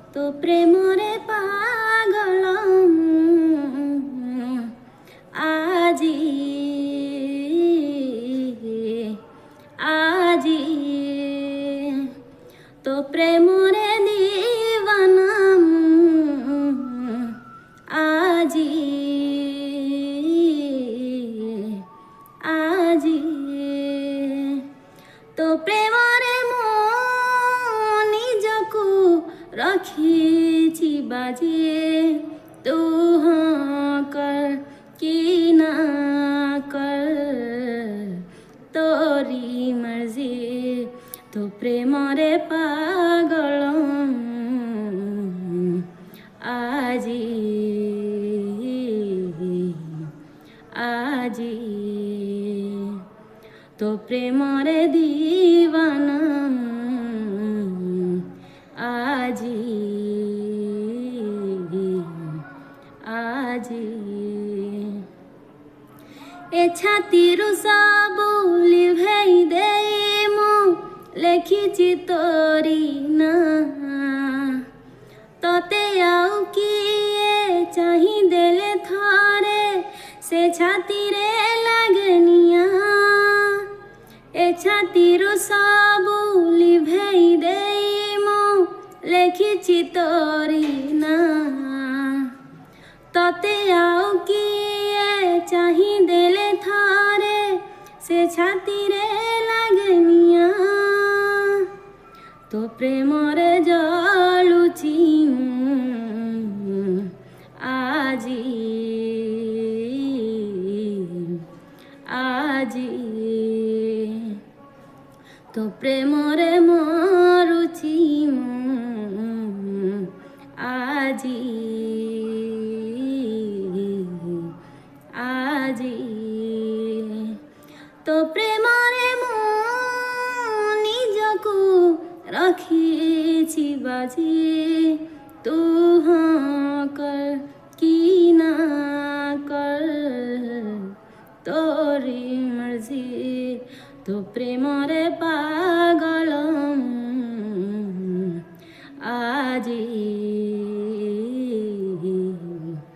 তো প্রেমরে পাগল আজি আজি তো প্রেমরে দিবানা আজি আজি তো প্রেমরে মো নিজକୁ रखिछि बाजिए तू हाँ कर कि ना कर तोरी मर्जी तो प्रेमरे पागल আজি আজি তো প্রেমরে দিবানা আজি আজি এ ছাতিরু সাবু লিভেই দেই মু লেখিছি তোরি না ততে আউ কিয়ে চাহি দেলে থরে সে ছাতিরে লাগনিয়া এ ছাতিরু সাবু লিভেই দেই মু লেখিছি তোরি না ততে আউ কিয়ে চাহি দেলে থরে সে ছাতিরে লাগনিয়া তো প্রেমরে জলুছি আজি আজি তো প্রেমরে মরুছি আজি আজি তো প্রেমরে মু নিজକୁ रखिछि बाजी तू हाँ कर कि ना कर तोरी मर्जी तो प्रेमरे पागल আজি